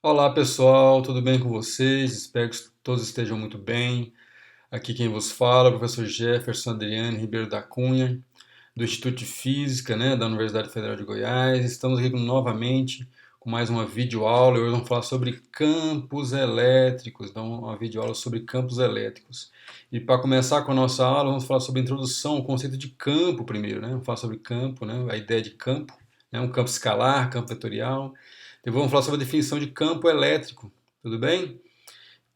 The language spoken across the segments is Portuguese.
Olá pessoal, tudo bem com vocês? Espero que todos estejam muito bem. Aqui quem vos fala é o professor Jefferson Adriano Ribeiro da Cunha, do Instituto de Física, da Universidade Federal de Goiás. Estamos aqui novamente com mais uma videoaula. Hoje vamos falar sobre campos elétricos, então uma videoaula sobre campos elétricos. E para começar com a nossa aula, vamos falar sobre a introdução, o conceito de campo primeiro, Vamos falar sobre campo, a ideia de campo, um campo escalar, campo vetorial. Depois vamos falar sobre a definição de campo elétrico, tudo bem?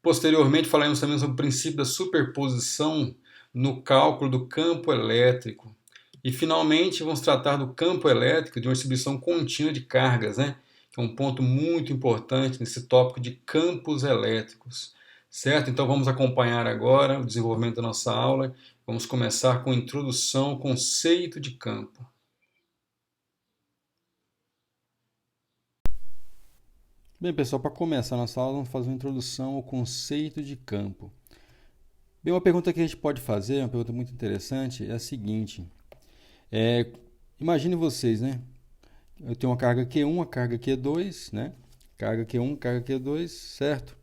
Posteriormente falaremos também sobre o princípio da superposição no cálculo do campo elétrico. E finalmente vamos tratar do campo elétrico de uma distribuição contínua de cargas, que é um ponto muito importante nesse tópico de campos elétricos. Certo? Então vamos acompanhar agora o desenvolvimento da nossa aula. Vamos começar com a introdução ao conceito de campo. Bem, pessoal, para começar a nossa aula, vamos fazer uma introdução ao conceito de campo. Bem, uma pergunta que a gente pode fazer, uma pergunta muito interessante, é a seguinte. Imagine vocês, Eu tenho uma carga Q1, uma carga Q2, Carga Q1, carga Q2, certo?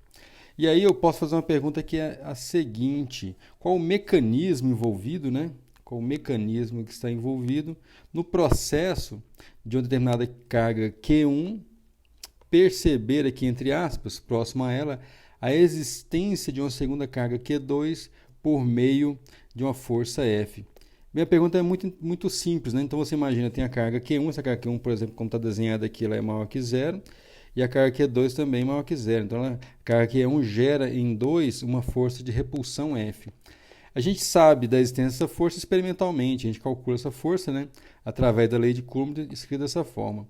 E aí eu posso fazer uma pergunta que é a seguinte. Qual o mecanismo envolvido, Qual o mecanismo que está envolvido no processo de uma determinada carga Q1 perceber aqui, entre aspas, próximo a ela, a existência de uma segunda carga Q2 por meio de uma força F. Minha pergunta é muito simples, Então você imagina, tem a carga Q1, essa carga Q1, por exemplo, como está desenhada aqui, ela é maior que zero, e a carga Q2 também é maior que zero. Então a carga Q1 gera em 2 uma força de repulsão F. A gente sabe da existência dessa força experimentalmente, a gente calcula essa força, através da lei de Coulomb, escrita dessa forma.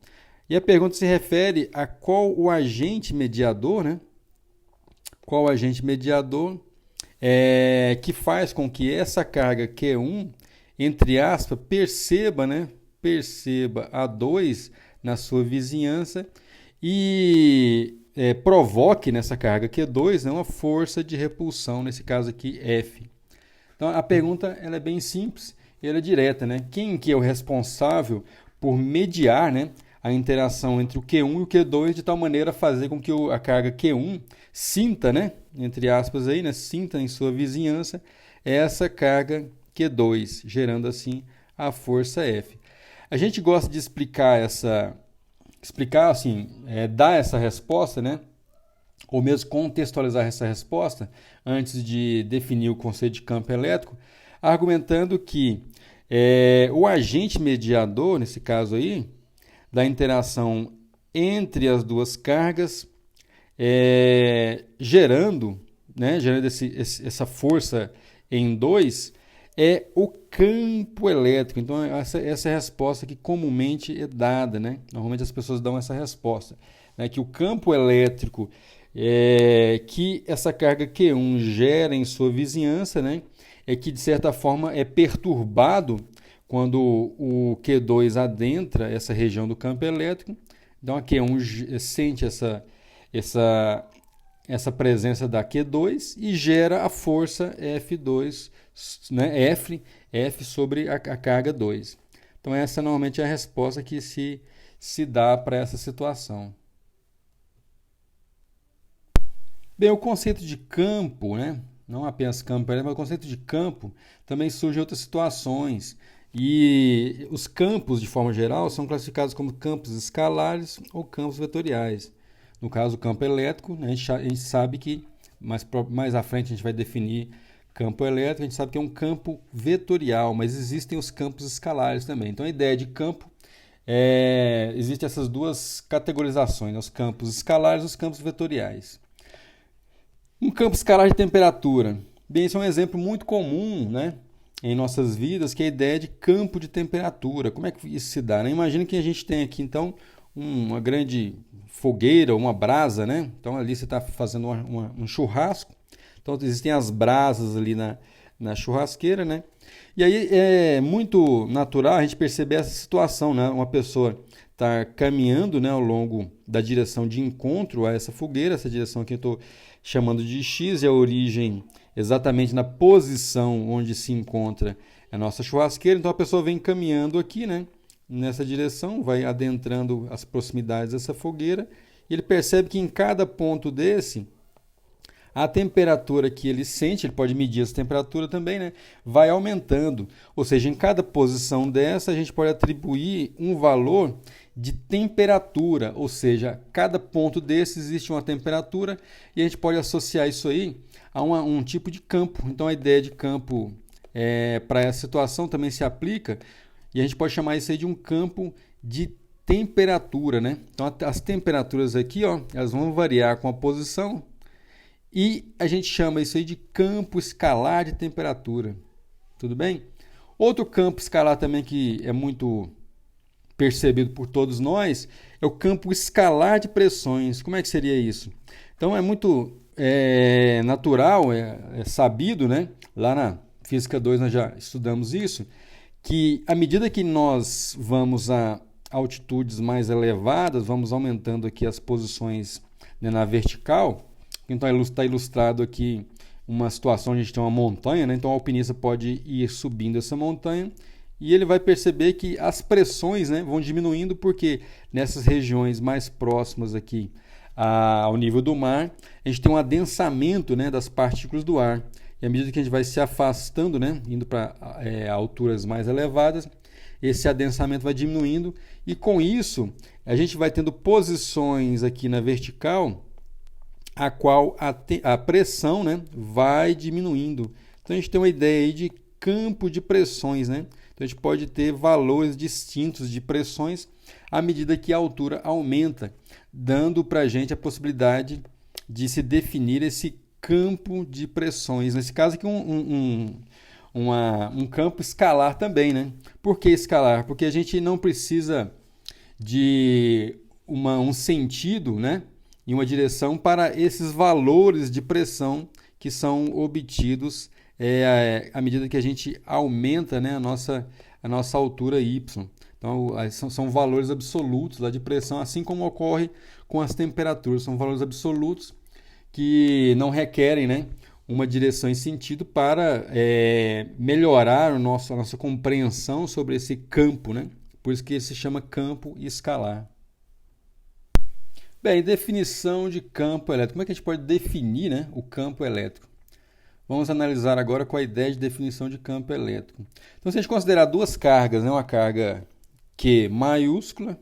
E a pergunta se refere a qual o agente mediador, Qual o agente mediador que faz com que essa carga Q1, entre aspas, perceba a 2 na sua vizinhança e provoque nessa carga Q2 uma força de repulsão, nesse caso aqui F. Então a pergunta ela é bem simples, ela é direta, Quem que é o responsável por mediar, a interação entre o Q1 e o Q2 de tal maneira a fazer com que a carga Q1 sinta, entre aspas aí, sinta em sua vizinhança essa carga Q2, gerando assim a força F. A gente gosta de explicar assim, dar essa resposta, ou mesmo contextualizar essa resposta antes de definir o conceito de campo elétrico, argumentando que o agente mediador, nesse caso aí, da interação entre as duas cargas, gerando essa força em 2, é o campo elétrico. Então, essa é a resposta que comumente é dada. Normalmente as pessoas dão essa resposta. Que o campo elétrico que essa carga Q1 gera em sua vizinhança, é que, de certa forma, é perturbado quando o Q2 adentra essa região do campo elétrico. Então a Q1 sente essa presença da Q2 e gera a força F2, F sobre a carga 2. Então essa normalmente é a resposta que se dá para essa situação. Bem, o conceito de campo, não apenas campo, mas o conceito de campo também surge em outras situações. E os campos, de forma geral, são classificados como campos escalares ou campos vetoriais. No caso, o campo elétrico, a gente sabe que mais à frente a gente vai definir campo elétrico, a gente sabe que é um campo vetorial, mas existem os campos escalares também. Então a ideia de campo existem essas duas categorizações, os campos escalares e os campos vetoriais. Um campo escalar de temperatura. Bem, esse é um exemplo muito comum, em nossas vidas, que é a ideia de campo de temperatura. Como é que isso se dá? Imagina que a gente tem aqui, então, uma grande fogueira, uma brasa, Então, ali você está fazendo um churrasco. Então, existem as brasas ali na churrasqueira, E aí é muito natural a gente perceber essa situação, Uma pessoa está caminhando, ao longo da direção de encontro a essa fogueira, essa direção que eu estou chamando de X, é a origem exatamente na posição onde se encontra a nossa churrasqueira. Então a pessoa vem caminhando aqui, nessa direção, vai adentrando as proximidades dessa fogueira e ele percebe que em cada ponto desse, a temperatura que ele sente, ele pode medir essa temperatura também, né? Vai aumentando. Ou seja, em cada posição dessa, a gente pode atribuir um valor de temperatura. Ou seja, cada ponto desse existe uma temperatura e a gente pode associar isso aí a um tipo de campo. Então, a ideia de campo para essa situação também se aplica e a gente pode chamar isso aí de um campo de temperatura, né? Então, as temperaturas aqui, ó, elas vão variar com a posição. E a gente chama isso aí de campo escalar de temperatura. Tudo bem? Outro campo escalar também que é muito percebido por todos nós é o campo escalar de pressões. Como é que seria isso? Então é muito natural, é sabido, né? Lá na Física 2 nós já estudamos isso, que à medida que nós vamos a altitudes mais elevadas, vamos aumentando aqui as posições, né, na vertical. Então está ilustrado aqui uma situação onde a gente tem uma montanha, né? Então o alpinista pode ir subindo essa montanha e ele vai perceber que as pressões, né, vão diminuindo porque nessas regiões mais próximas aqui ao nível do mar, a gente tem um adensamento, né, das partículas do ar. E à medida que a gente vai se afastando, né, indo para alturas mais elevadas, esse adensamento vai diminuindo e com isso a gente vai tendo posições aqui na vertical a qual a pressão, né, vai diminuindo. Então a gente tem uma ideia aí de campo de pressões, né? Então a gente pode ter valores distintos de pressões à medida que a altura aumenta, dando para a gente a possibilidade de se definir esse campo de pressões. Nesse caso aqui um campo escalar também, né? Por que escalar? Porque a gente não precisa de um sentido, né, em uma direção para esses valores de pressão que são obtidos à medida que a gente aumenta, né, a nossa altura y. Então, são valores absolutos lá de pressão, assim como ocorre com as temperaturas. São valores absolutos que não requerem, né, uma direção e sentido para melhorar a nossa compreensão sobre esse campo, né? Por isso que ele se chama campo escalar. Bem, definição de campo elétrico. Como é que a gente pode definir, né, o campo elétrico? Vamos analisar agora com a ideia de definição de campo elétrico. Então, se a gente considerar duas cargas, né, uma carga Q maiúscula,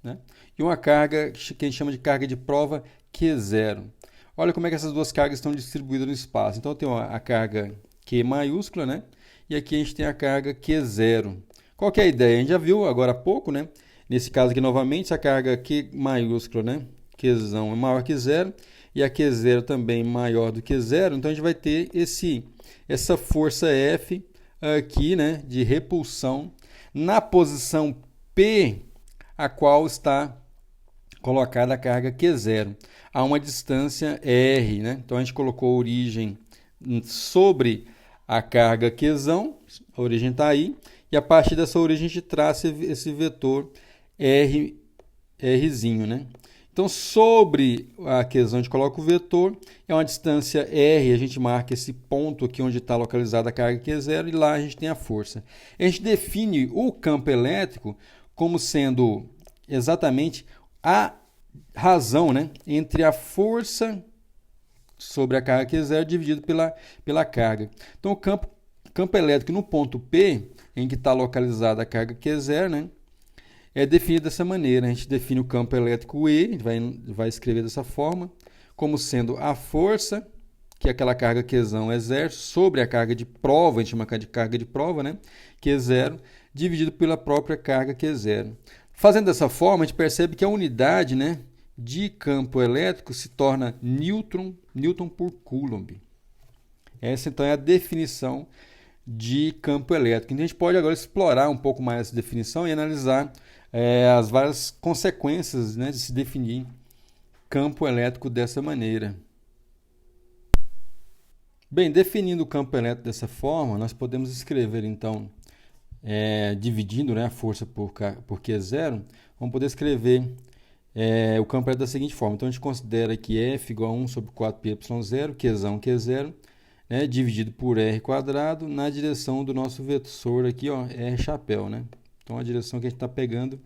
né, e uma carga que a gente chama de carga de prova Q0. Olha como é que essas duas cargas estão distribuídas no espaço. Então, eu tenho a carga Q maiúscula, né, e aqui a gente tem a carga Q0. Qual que é a ideia? A gente já viu agora há pouco, né? Nesse caso aqui, novamente, a carga Q maiúscula, né, Qzão é maior que zero, e a Q0 também maior do que zero, então a gente vai ter essa força F aqui, né, de repulsão na posição P, a qual está colocada a carga Q0, a uma distância R, né? Então a gente colocou a origem sobre a carga Qzão, a origem está aí, e a partir dessa origem a gente traça esse vetor Rzinho, né? Então, sobre a Qzão, a gente coloca o vetor, é uma distância R, a gente marca esse ponto aqui onde está localizada a carga Q0 e lá a gente tem a força. A gente define o campo elétrico como sendo exatamente a razão, né, entre a força sobre a carga Q0 dividido pela carga. Então, o campo elétrico no ponto P, em que está localizada a carga Q0, né, é definido dessa maneira. A gente define o campo elétrico E, a gente vai escrever dessa forma, como sendo a força que aquela carga Qzão exerce sobre a carga de prova, a gente chama de carga de prova, né? Q0, dividido pela própria carga Q0. Fazendo dessa forma, a gente percebe que a unidade, né, de campo elétrico se torna Newton por Coulomb. Essa, então, é a definição de campo elétrico. Então, a gente pode agora explorar um pouco mais essa definição e analisar as várias consequências, né, de se definir campo elétrico dessa maneira. Bem, definindo o campo elétrico dessa forma, nós podemos escrever, então, dividindo, né, a força por Q0, vamos poder escrever o campo elétrico da seguinte forma. Então, a gente considera que F igual a 1 sobre 4πε0, Qzão Q0, né, dividido por R quadrado, na direção do nosso vetor aqui, ó, R chapéu, né? Então, a direção que a gente está pegando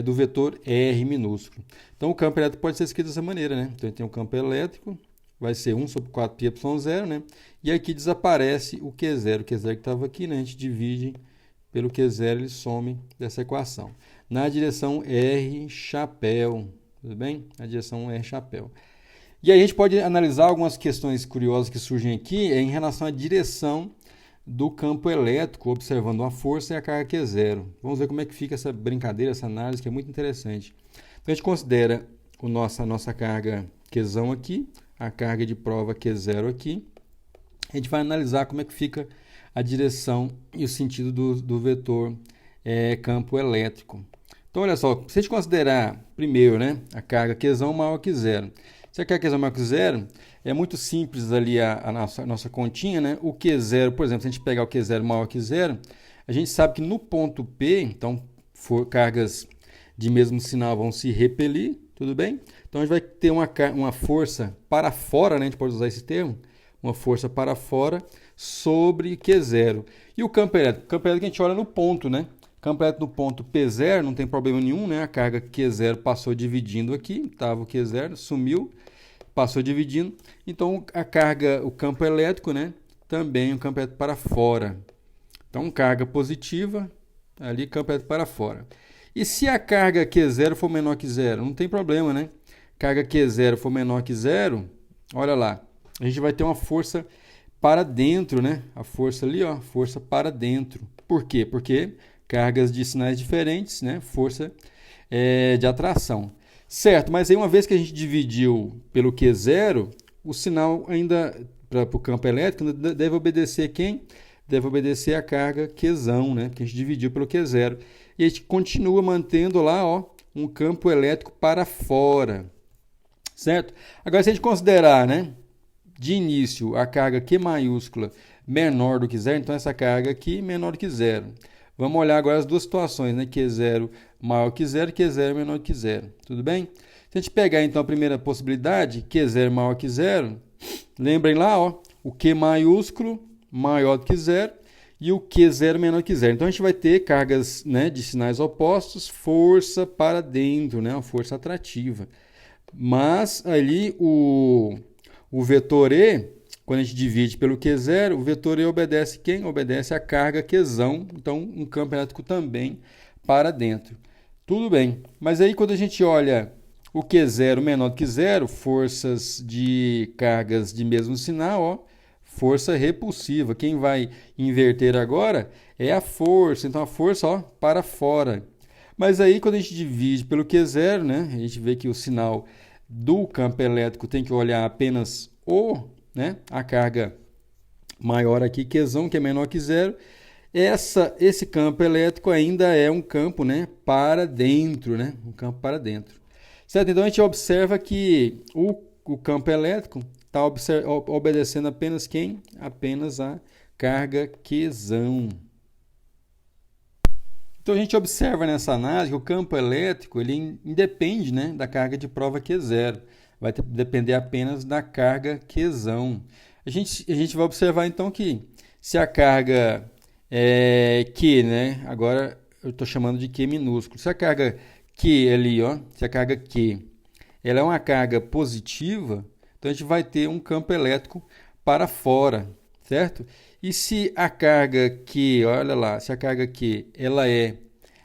do vetor R minúsculo. Então o campo elétrico pode ser escrito dessa maneira, né? Então tem um campo elétrico, vai ser 1 sobre 4 πy0, né? E aqui desaparece o Q0. O Q0 que estava aqui, né? A gente divide pelo Q0, ele some dessa equação. Na direção R chapéu, tudo bem? Na direção R chapéu. E aí a gente pode analisar algumas questões curiosas que surgem aqui em relação à direção do campo elétrico, observando a força e a carga Q0. Vamos ver como é que fica essa brincadeira, essa análise, que é muito interessante. Então a gente considera a nossa carga Qzão aqui, a carga de prova Q0 aqui. A gente vai analisar como é que fica a direção e o sentido do vetor campo elétrico. Então, olha só, se a gente considerar primeiro, né, a carga Qzão maior que zero. Se a carga Qzão maior que zero, é muito simples ali a nossa continha, né? O Q0, por exemplo, se a gente pegar o Q0 maior que zero, a gente sabe que no ponto P, então, cargas de mesmo sinal vão se repelir, tudo bem? Então, a gente vai ter uma força para fora, né? A gente pode usar esse termo, uma força para fora sobre Q0. E o campo elétrico? O campo elétrico a gente olha no ponto, né? Campo elétrico no ponto P0, não tem problema nenhum, né? A carga Q0 passou dividindo aqui, estava o Q0, sumiu, passou dividindo. Então, a carga, o campo elétrico, né? Também o campo elétrico para fora. Então, carga positiva, ali campo elétrico para fora. E se a carga Q0 for menor que zero? Não tem problema, né? Carga Q0 for menor que zero, olha lá, a gente vai ter uma força para dentro, né? A força ali, ó, força para dentro. Por quê? Porque cargas de sinais diferentes, né? Força de atração. Certo, mas aí uma vez que a gente dividiu pelo Q0, o sinal ainda, para o campo elétrico, deve obedecer quem? Deve obedecer a carga Qzão, né? Que a gente dividiu pelo Q0. E a gente continua mantendo lá, ó, um campo elétrico para fora. Certo? Agora, se a gente considerar, né, de início, a carga Q maiúscula menor do que zero, então essa carga aqui menor do que zero. Vamos olhar agora as duas situações, né? Q0 maior que zero, Q0 menor que zero. Tudo bem? Se a gente pegar então a primeira possibilidade, Q0 maior que zero, lembrem lá, ó, o Q maiúsculo maior do que zero e o Q0 menor que zero. Então a gente vai ter cargas, né, de sinais opostos, força para dentro, né, uma força atrativa. Mas ali o vetor E, quando a gente divide pelo Q0, o vetor E obedece quem? Obedece a carga Qzão, então um campo elétrico também para dentro. Tudo bem, mas aí quando a gente olha o Q0 menor do que zero, forças de cargas de mesmo sinal, ó, força repulsiva. Quem vai inverter agora é a força, então a força, ó, para fora. Mas aí quando a gente divide pelo Q0, né, a gente vê que o sinal do campo elétrico tem que olhar apenas a carga maior aqui, Qzão, que é menor que zero. Esse campo elétrico ainda é um campo, né, para dentro, né, um campo para dentro. Certo? Então a gente observa que o campo elétrico está obedecendo apenas quem? Apenas a carga Qzão. Então a gente observa nessa análise que o campo elétrico ele independe, né, da carga de prova Q0. Vai depender apenas da carga Qzão. A gente vai observar então que se a carga Q, né, agora eu estou chamando de Q minúsculo, se a carga Q ali, ó, se a carga Q ela é uma carga positiva, então a gente vai ter um campo elétrico para fora, certo? E se a carga Q, olha lá, se a carga Q ela é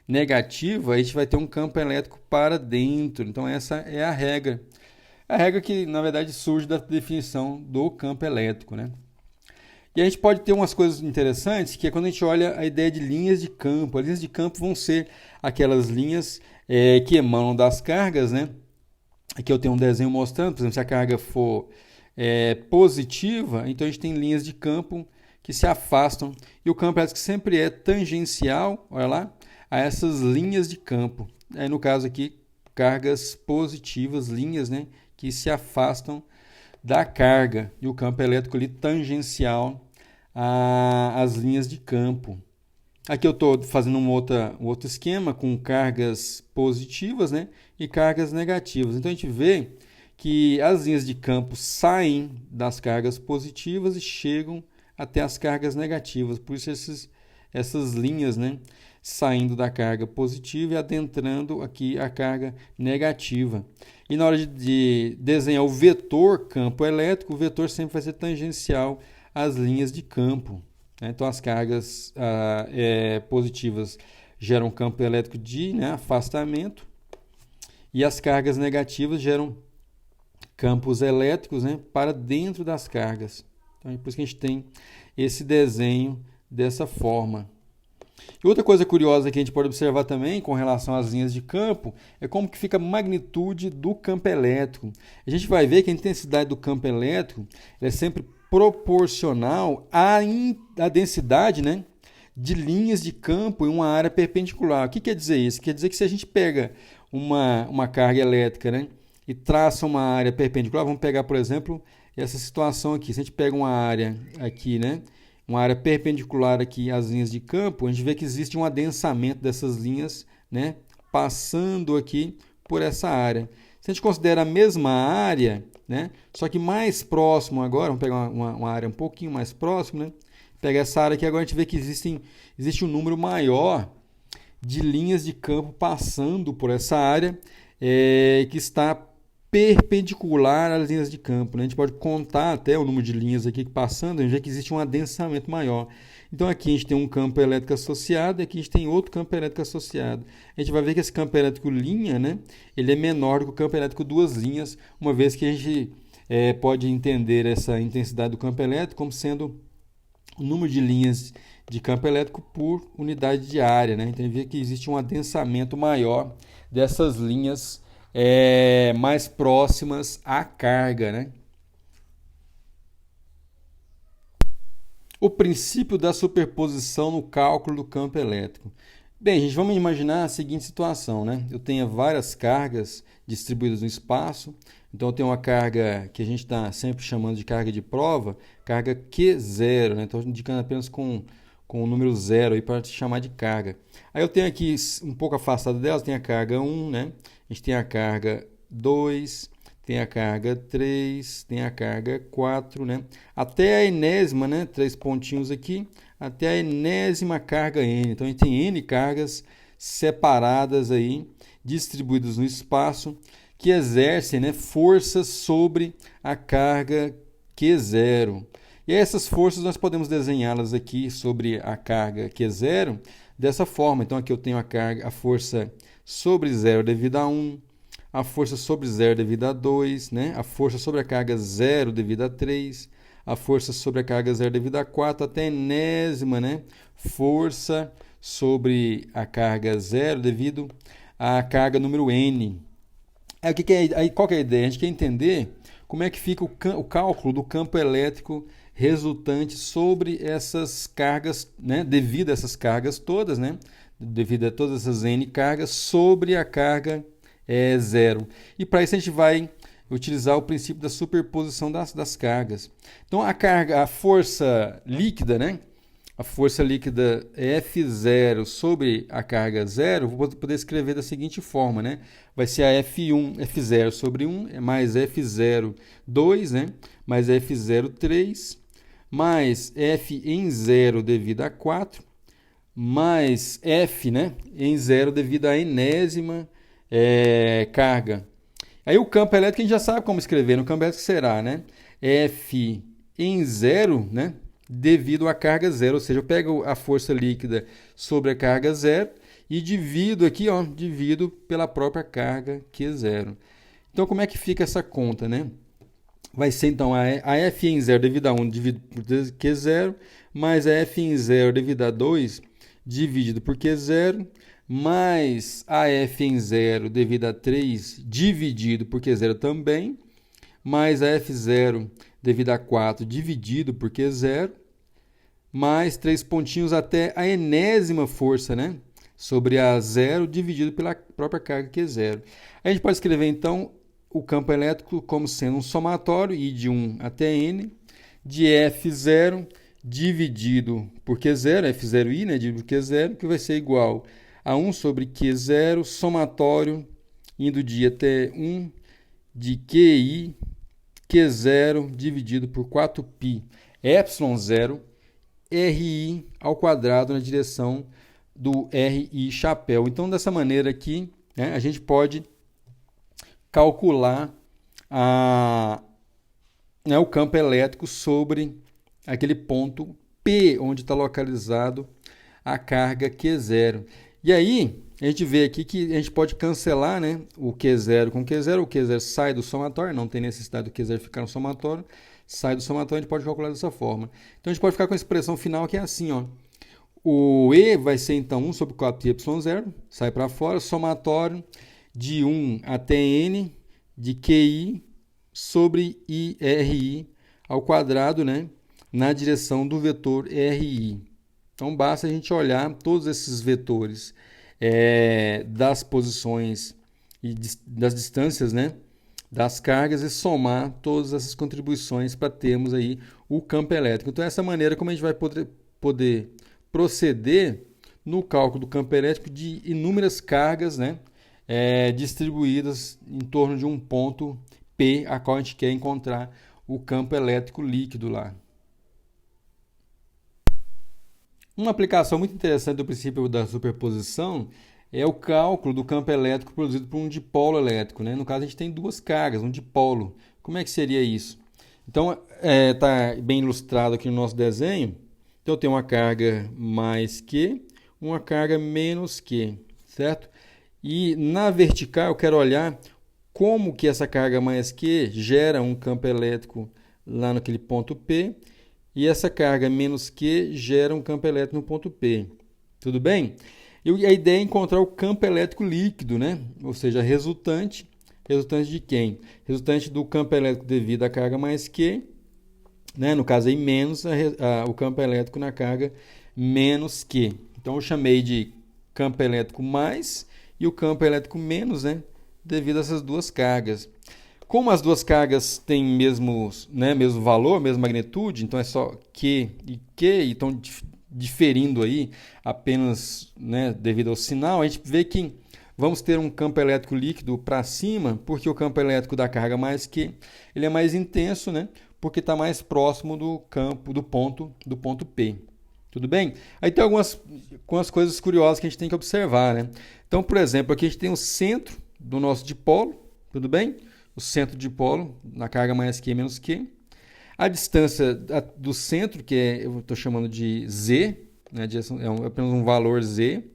negativa, a gente vai ter um campo elétrico para dentro. Então essa é a regra. A regra que, na verdade, surge da definição do campo elétrico, né? E a gente pode ter umas coisas interessantes, que é quando a gente olha a ideia de linhas de campo. As linhas de campo vão ser aquelas linhas que emanam das cargas, né? Aqui eu tenho um desenho mostrando, por exemplo, se a carga for positiva, então a gente tem linhas de campo que se afastam. E o campo elétrico sempre é tangencial, olha lá, a essas linhas de campo. Aí, no caso aqui, cargas positivas, linhas, né, que se afastam da carga. E o campo elétrico ali tangencial às linhas de campo. Aqui eu estou fazendo um outro esquema com cargas positivas, né, e cargas negativas. Então a gente vê que as linhas de campo saem das cargas positivas e chegam até as cargas negativas. Por isso essas linhas, né, saindo da carga positiva e adentrando aqui a carga negativa. E na hora de desenhar o vetor campo elétrico, o vetor sempre vai ser tangencial às linhas de campo. Então, as cargas positivas geram campo elétrico de, né, afastamento, e as cargas negativas geram campos elétricos, né, para dentro das cargas. Então, é por isso que a gente tem esse desenho dessa forma. E outra coisa curiosa que a gente pode observar também com relação às linhas de campo é como que fica a magnitude do campo elétrico. A gente vai ver que a intensidade do campo elétrico é sempre proporcional à densidade, né, de linhas de campo em uma área perpendicular. O que quer dizer isso? Quer dizer que se a gente pega uma carga elétrica, né, e traça uma área perpendicular, vamos pegar, por exemplo, essa situação aqui. Se a gente pega uma área aqui, né, uma área perpendicular aqui às linhas de campo, a gente vê que existe um adensamento dessas linhas, né, passando aqui por essa área. Se a gente considera a mesma área, né, só que mais próximo agora, vamos pegar uma área um pouquinho mais próxima, né, pegar essa área aqui agora, a gente vê que existe um número maior de linhas de campo passando por essa área que está perpendicular às linhas de campo, né? A gente pode contar até o número de linhas aqui passando, a gente vê que existe um adensamento maior. Então aqui a gente tem um campo elétrico associado e aqui a gente tem outro campo elétrico associado. A gente vai ver que esse campo elétrico linha, né, ele é menor do que o campo elétrico duas linhas, uma vez que a gente pode entender essa intensidade do campo elétrico como sendo o número de linhas de campo elétrico por unidade de área, né? Então a gente vê que existe um adensamento maior dessas linhas mais próximas à carga, né? O princípio da superposição no cálculo do campo elétrico. Bem, gente, vamos imaginar a seguinte situação, né? Eu tenho várias cargas distribuídas no espaço. Então, eu tenho uma carga que a gente está sempre chamando de carga de prova, carga Q0, né? Estou indicando apenas com o número 0 para chamar de carga. Aí eu tenho aqui, um pouco afastado delas, tem a carga 1, né? A gente tem a carga 2, tem a carga 3, tem a carga 4, né? Até a enésima, né? 3 pontinhos aqui, até a enésima carga N. Então, a gente tem N cargas separadas aí, distribuídas no espaço, que exercem, né, forças sobre a carga Q0. E essas forças nós podemos desenhá-las aqui sobre a carga Q0 dessa forma. Então, aqui eu tenho a força sobre 0 devido a 1, a força sobre 0 devido a 2, né? A força sobre a carga 0 devido a 3, a força sobre a carga 0 devido a 4, até a enésima, né, força sobre a carga 0 devido à carga número N. Aí, qual que é a ideia? A gente quer entender como é que fica o cálculo do campo elétrico resultante sobre essas cargas, né, devido a essas cargas todas, né, devido a todas essas N cargas sobre a carga 0. E para isso a gente vai utilizar o princípio da superposição das cargas. Então a força líquida, né, a força líquida F0 sobre a carga 0, vou poder escrever da seguinte forma, né? Vai ser a F0 sobre 1, mais F0, 2, né? Mais F0, 3, mais F em 0 devido a 4, mais F, né, em 0 devido à enésima carga. Aí o campo elétrico a gente já sabe como escrever. No campo elétrico será, né, F em 0, né, devido à carga 0, ou seja, eu pego a força líquida sobre a carga 0 e divido aqui, ó, divido pela própria carga Q0. Então, como é que fica essa conta, né? Vai ser, então, a F em 0 devido a 1 dividido por Q0, mais a F em 0 devido a 2 dividido por Q0, mais a F em 0 devido a 3 dividido por Q0 também, mais a F0 devido a 4 dividido por Q0, mais 3 pontinhos até a enésima força, né, sobre a 0 dividido pela própria carga Q0. A gente pode escrever, então, o campo elétrico como sendo um somatório, I de 1 até N, de F0 dividido por Q0, F0I, né, dividido por Q0, que vai ser igual a 1 sobre Q0, somatório, indo de até 1, de QI, Q0 dividido por 4π, ε0, RI ao quadrado na direção do RI chapéu. Então, dessa maneira aqui, né, a gente pode calcular né, o campo elétrico sobre aquele ponto P, onde está localizado a carga Q0. E aí, a gente vê aqui que a gente pode cancelar, né, o Q0 com Q0. O Q0 sai do somatório, não tem necessidade do Q0 ficar no somatório. Sai do somatório, a gente pode calcular dessa forma. Então, a gente pode ficar com a expressão final que é assim, ó. O E vai ser, então, 1 sobre 4πy0, sai para fora, somatório de 1 até N de QI sobre IRI ao quadrado, né, na direção do vetor RI. Então, basta a gente olhar todos esses vetores das posições e das distâncias, né, das cargas e somar todas essas contribuições para termos aí o campo elétrico. Então, essa maneira como a gente vai poder proceder no cálculo do campo elétrico de inúmeras cargas, né, distribuídas em torno de um ponto P, a qual a gente quer encontrar o campo elétrico líquido lá. Uma aplicação muito interessante do princípio da superposição é o cálculo do campo elétrico produzido por um dipolo elétrico, né? No caso, a gente tem duas cargas, um dipolo. Como é que seria isso? Então, está bem ilustrado aqui no nosso desenho. Então, eu tenho uma carga mais Q, uma carga menos Q, certo? E na vertical, eu quero olhar como que essa carga mais Q gera um campo elétrico lá naquele ponto P, e essa carga menos Q gera um campo elétrico no ponto P. Tudo bem? E a ideia é encontrar o campo elétrico líquido, né? Ou seja, resultante de quem? Resultante do campo elétrico devido à carga mais Q, né? No caso aí, menos o campo elétrico na carga menos Q. Então, eu chamei de campo elétrico mais e o campo elétrico menos, né, devido a essas duas cargas. Como as duas cargas têm mesmo valor, mesma magnitude, então é só Q e Q, e estão diferindo aí apenas, né, devido ao sinal, a gente vê que vamos ter um campo elétrico líquido para cima, porque o campo elétrico da carga mais Q ele é mais intenso, né, porque está mais próximo do ponto P. Tudo bem? Aí tem algumas coisas curiosas que a gente tem que observar, né? Então, por exemplo, aqui a gente tem o centro do nosso dipolo, tudo bem? O centro do dipolo, na carga mais Q menos Q. A distância do centro, que eu estou chamando de Z, né? Apenas um valor Z.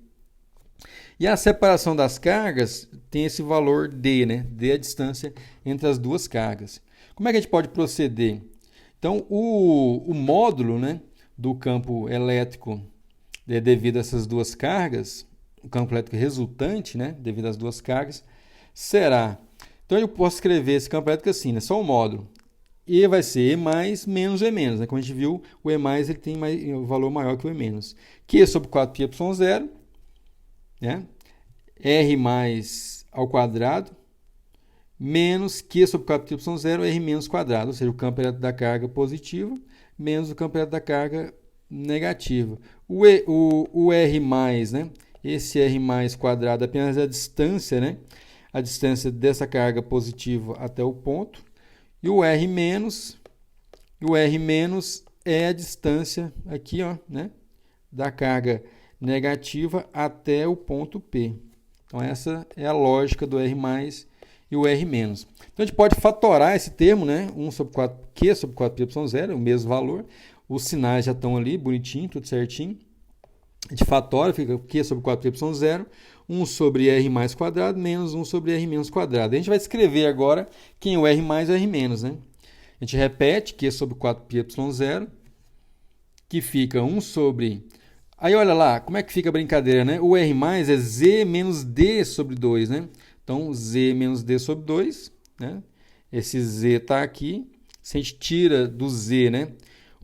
E a separação das cargas tem esse valor D, né? D é a distância entre as duas cargas. Como é que a gente pode proceder? Então, o módulo, né, do campo elétrico devido a essas duas cargas, o campo elétrico resultante, né, devido às duas cargas, será... Então, eu posso escrever esse campo elétrico assim, né, só o módulo. E vai ser E mais menos E menos. Né? Como a gente viu, o E mais ele tem um valor maior que o E menos. Q sobre 4πy0, né? R mais ao quadrado, menos Q sobre 4πy0, R menos quadrado. Ou seja, o campo elétrico da carga positiva menos o campo elétrico da carga negativa. O R mais, né? Esse R mais quadrado é apenas a distância, né? A distância dessa carga positiva até o ponto. E o R menos é a distância aqui, ó, né? Da carga negativa até o ponto P. Então, essa é a lógica do R mais e o R menos. Então, a gente pode fatorar esse termo, né? 1 sobre 4, Q sobre 4πy0, o mesmo valor. Os sinais já estão ali, bonitinho, tudo certinho. A gente fatora, fica Q sobre 4πy0, 1 sobre R mais quadrado, menos 1 sobre R menos quadrado. A gente vai escrever agora quem é o R mais e o R menos, né? A gente repete Q sobre 4πy0, que fica 1 sobre... Aí, olha lá, como é que fica a brincadeira, né? O R mais é Z menos D sobre 2, né? Então, Z menos D sobre 2, né? Esse Z está aqui. Se a gente tira do Z, né,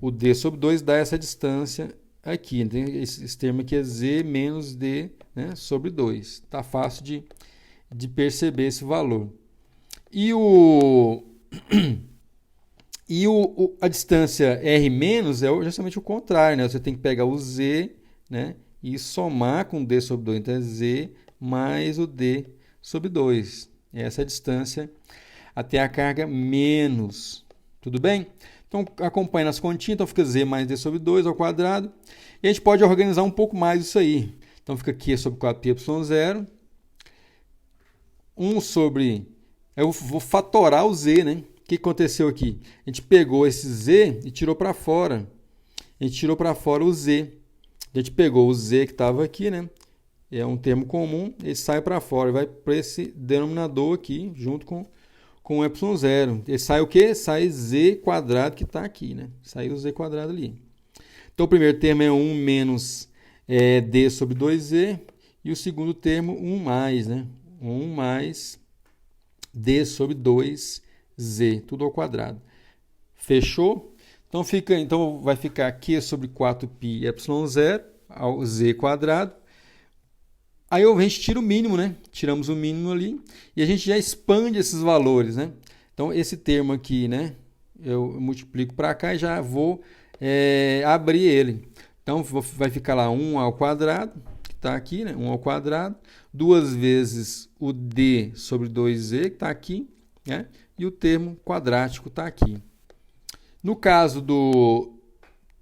o D sobre 2, dá essa distância aqui. Tem esse termo aqui é Z menos D, né, sobre 2. Está fácil de perceber esse valor. E a distância R menos é justamente o contrário, né? Você tem que pegar o Z, né, e somar com D sobre 2. Então, é Z mais o D sobre 2. Essa é a distância até a carga menos. Tudo bem? Então, acompanhe nas continhas. Então, fica Z mais D sobre 2 ao quadrado. E a gente pode organizar um pouco mais isso aí. Então fica Q sobre 4πy0. 1 sobre... Eu vou fatorar o z, né? O que aconteceu aqui? A gente pegou esse z e tirou para fora. A gente tirou para fora o z. A gente pegou o z que estava aqui, né? É um termo comum, ele sai para fora, vai para esse denominador aqui, junto com o ε0. Ele sai o quê? Sai z quadrado que está aqui, né? Saiu o z quadrado ali. Então, o primeiro termo é 1 menos d sobre 2z, e o segundo termo, 1 mais, né? 1 mais d sobre 2z, tudo ao quadrado. Fechou? Então vai ficar Q sobre 4πy0 ao z quadrado. Aí a gente tira o mínimo, né? Tiramos o mínimo ali e a gente já expande esses valores, né? Então, esse termo aqui, né? Eu multiplico para cá e já vou abrir ele. Então, vai ficar lá 1 ao quadrado, que está aqui, né? 1 ao quadrado, 2 vezes o d sobre 2z, que está aqui, né? E o termo quadrático está aqui. No caso do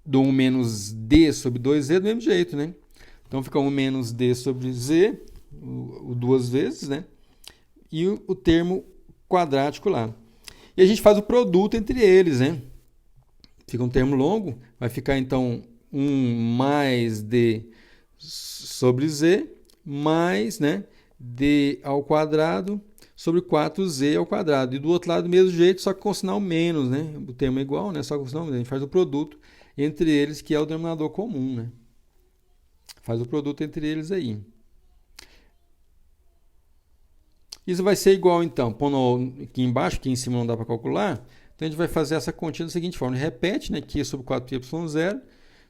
1 menos d sobre 2z, do mesmo jeito, né? Então, fica 1 menos d sobre z, duas vezes, né? E o termo quadrático lá. E a gente faz o produto entre eles, né? Fica um termo longo, vai ficar, então, 1 mais d sobre z, mais, né, d ao quadrado sobre 4z ao quadrado. E do outro lado, do mesmo jeito, só que com sinal menos, né? O termo é igual, né? Só que com sinal menos. A gente faz o produto entre eles, que é o denominador comum, né? Faz o produto entre eles aí. Isso vai ser igual, então, pondo aqui embaixo, que em cima não dá para calcular. Então, a gente vai fazer essa continha da seguinte forma. Repete, né? Q sobre 4πy0.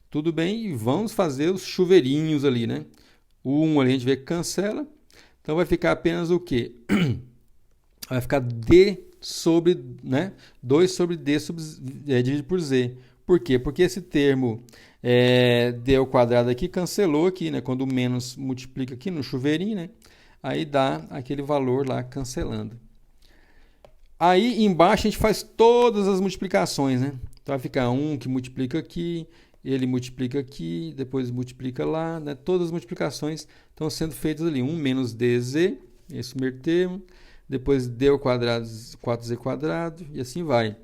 Tudo bem? E vamos fazer os chuveirinhos ali, né? O 1 ali a gente vê que cancela. Então, vai ficar apenas o quê? Vai ficar d sobre, né? 2 sobre d dividido por z. Por quê? Porque esse termo d ao quadrado aqui cancelou aqui, né? Quando o menos multiplica aqui no chuveirinho, né? Aí dá aquele valor lá cancelando. Aí embaixo a gente faz todas as multiplicações, né? Então vai ficar 1 que multiplica aqui, ele multiplica aqui, depois multiplica lá, né? Todas as multiplicações estão sendo feitas ali. 1 menos dz, esse primeiro termo, depois d ao quadrado, 4z quadrado, e assim vai.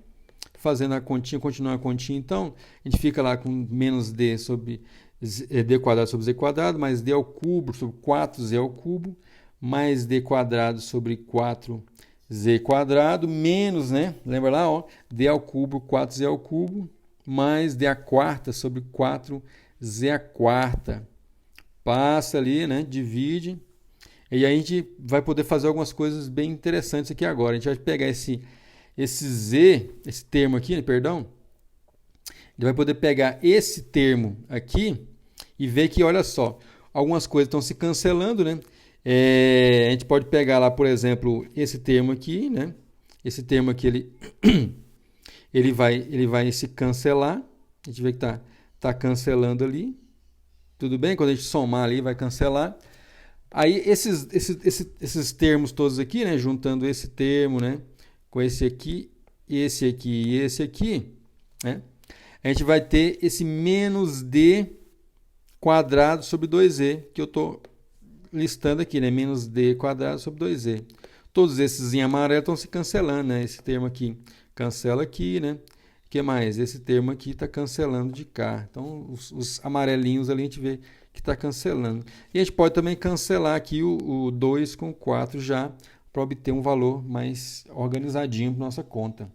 Fazendo a continha, continuando a continha, então, a gente fica lá com menos d sobre d quadrado sobre z quadrado, mais d ao cubo sobre 4z ao cubo, mais d quadrado sobre 4z quadrado, menos, né? Lembra lá, ó, d ao cubo, 4z ao cubo, mais d a quarta sobre 4z a quarta. Passa ali, né? Divide. E aí a gente vai poder fazer algumas coisas bem interessantes aqui agora. A gente vai pegar esse z, esse termo aqui, né, perdão, ele vai poder pegar esse termo aqui e ver que, olha só, algumas coisas estão se cancelando, né? A gente pode pegar lá, por exemplo, esse termo aqui, né? Esse termo aqui, ele vai se cancelar. A gente vê que tá cancelando ali. Tudo bem? Quando a gente somar ali, vai cancelar. Aí, esses termos todos aqui, né? Juntando esse termo, né? Com esse aqui e esse aqui, né? A gente vai ter esse menos d quadrado sobre 2z, que eu estou listando aqui, né? Menos d quadrado sobre 2z. Todos esses em amarelo estão se cancelando, né? Esse termo aqui cancela aqui, né? O que mais? Esse termo aqui está cancelando de cá. Então, os amarelinhos ali a gente vê que está cancelando. E a gente pode também cancelar aqui o 2 com 4 já, para obter um valor mais organizadinho para nossa conta.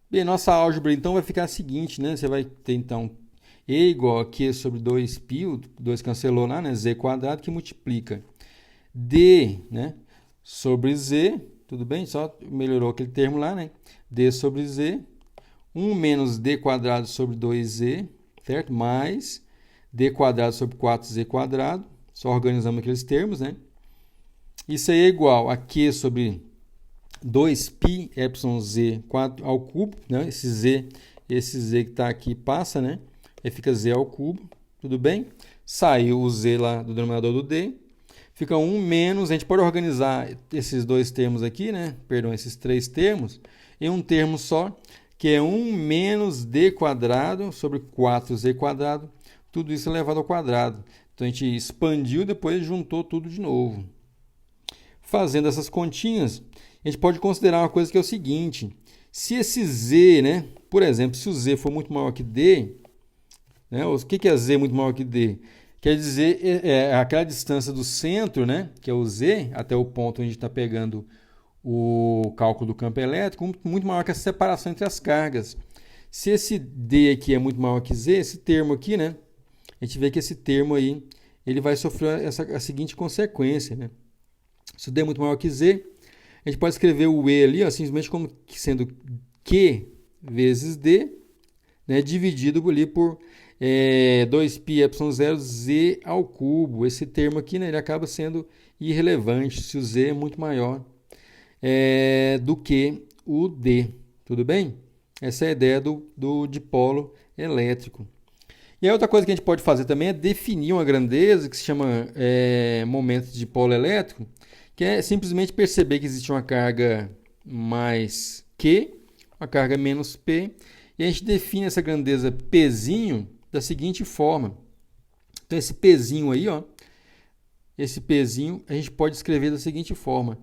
Bem, nossa álgebra então vai ficar a seguinte, né? Você vai ter então E igual a Q sobre 2π, o 2 cancelou lá, né? Z quadrado que multiplica D, né? Sobre Z, tudo bem? Só melhorou aquele termo lá, né? D sobre Z, 1 menos D quadrado sobre 2Z, certo? Mais D quadrado sobre 4Z quadrado, só organizamos aqueles termos, né? Isso aí é igual a Q sobre 2π epsilon ao cubo, né? Esse Z que está aqui passa, né? Aí fica Z ao cubo, tudo bem? Saiu o Z lá do denominador do D. Fica 1 menos, a gente pode organizar esses dois termos aqui, né? Perdão, esses três termos, em um termo só, que é 1 menos D quadrado sobre 4Z quadrado, tudo isso elevado ao quadrado. Então a gente expandiu e depois juntou tudo de novo. Fazendo essas continhas, a gente pode considerar uma coisa que é o seguinte: se esse z, né, por exemplo, se o z for muito maior que d, né, o que é z muito maior que d? Quer dizer, aquela distância do centro, né, que é o z, até o ponto onde a gente está pegando o cálculo do campo elétrico, muito maior que a separação entre as cargas. Se esse d aqui é muito maior que z, esse termo aqui, né, a gente vê que esse termo aí, ele vai sofrer a seguinte consequência, né? Se o d é muito maior que z, a gente pode escrever o e ali, ó, simplesmente como sendo q vezes d, né, dividido ali por 2πε0 z ao cubo. Esse termo aqui, né, ele acaba sendo irrelevante se o z é muito maior do que o d. Tudo bem? Essa é a ideia do dipolo elétrico. E a outra coisa que a gente pode fazer também é definir uma grandeza que se chama momento de dipolo elétrico, que é simplesmente perceber que existe uma carga mais Q, uma carga menos P, e a gente define essa grandeza Pzinho da seguinte forma. Então esse Pzinho aí, ó, esse Pzinho a gente pode escrever da seguinte forma: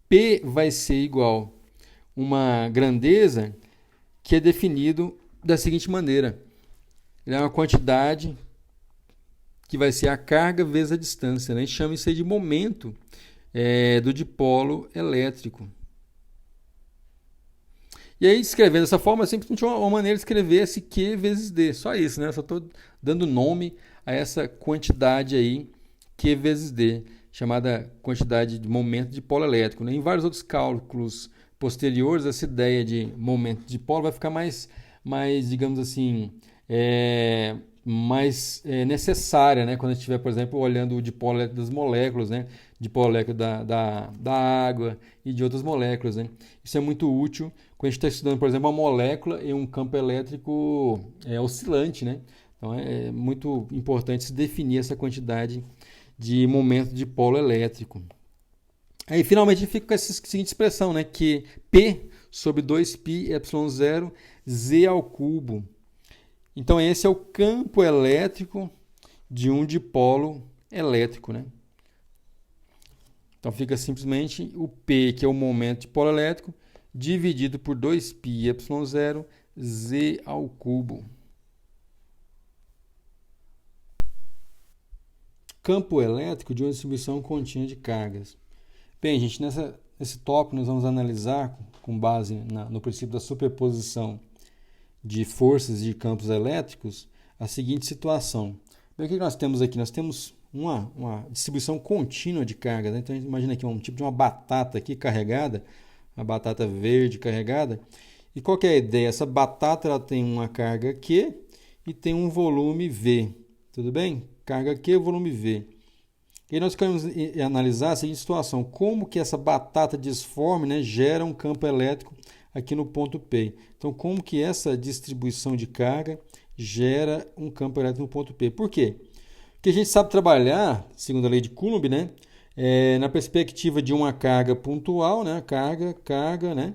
P vai ser igual a uma grandeza que é definido da seguinte maneira. Ele é uma quantidade que vai ser a carga vezes a distância, né? A gente chama isso aí de momento do dipolo elétrico. E aí, escrevendo dessa forma, é simplesmente uma maneira de escrever esse Q vezes D. Só isso, né? Só estou dando nome a essa quantidade aí, Q vezes D, chamada quantidade de momento de polo elétrico, né? Em vários outros cálculos posteriores, essa ideia de momento de polo vai ficar mais digamos assim, mais necessária, né? Quando a gente estiver, por exemplo, olhando o dipolo elétrico das moléculas, né? Dipolo elétrico da água e de outras moléculas, né? Isso é muito útil quando a gente está estudando, por exemplo, uma molécula em um campo elétrico oscilante, né? Então é muito importante se definir essa quantidade de momento de polo elétrico. Aí finalmente fica com essa seguinte expressão, né? Que P sobre 2πε0 z ao cubo. Então esse é o campo elétrico de um dipolo elétrico, né? Então fica simplesmente o P, que é o momento de polo elétrico, dividido por 2πε0 z ao cubo. Campo elétrico de uma distribuição contínua de cargas. Bem, gente, nesse tópico nós vamos analisar, com base no princípio da superposição de forças de campos elétricos, a seguinte situação. Bem, o que nós temos aqui? Nós temos uma distribuição contínua de cargas, né? Então, imagina aqui um tipo de uma batata aqui carregada, uma batata verde carregada. E qual que é a ideia? Essa batata ela tem uma carga Q e tem um volume V. Tudo bem? Carga Q, volume V. E nós queremos analisar a seguinte situação: como que essa batata disforme, né, gera um campo elétrico aqui no ponto P. Então, como que essa distribuição de carga gera um campo elétrico no ponto P? Por quê? Porque a gente sabe trabalhar, segundo a lei de Coulomb, né, na perspectiva de uma carga pontual, né, carga, né,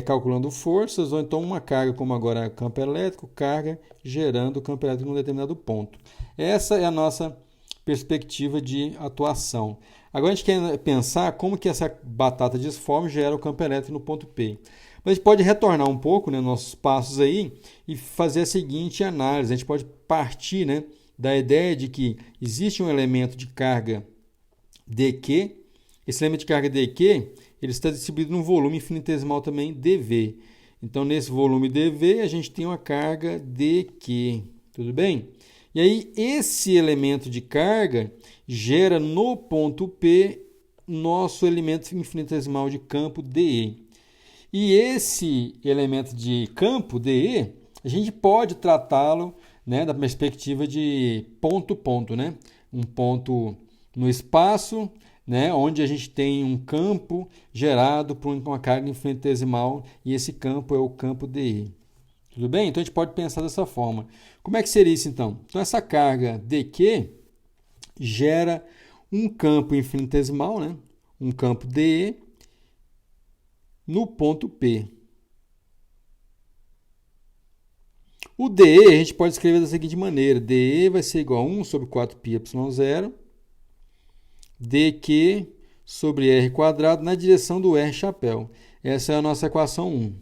calculando forças, ou então uma carga como agora campo elétrico, carga gerando campo elétrico em um determinado ponto. Essa é a nossa perspectiva de atuação. Agora a gente quer pensar como que essa batata disforme gera o campo elétrico no ponto P. Mas a gente pode retornar um pouco, né, nossos passos aí e fazer a seguinte análise. A gente pode partir, né, da ideia de que existe um elemento de carga dQ. Esse elemento de carga dQ ele está distribuído num volume infinitesimal também dV. Então, nesse volume dV, a gente tem uma carga dQ. Tudo bem? E aí, esse elemento de carga gera no ponto P nosso elemento infinitesimal de campo dE. E esse elemento de campo dE, a gente pode tratá-lo, né, da perspectiva de ponto-ponto, né? Um ponto no espaço, né, onde a gente tem um campo gerado por uma carga infinitesimal e esse campo é o campo dE. Tudo bem? Então a gente pode pensar dessa forma. Como é que seria isso então? Então essa carga dQ gera um campo infinitesimal, né? Um campo dE no ponto P. O DE a gente pode escrever da seguinte maneira: DE vai ser igual a 1 sobre 4πy0 dq sobre r quadrado na direção do r chapéu. Essa é a nossa equação 1.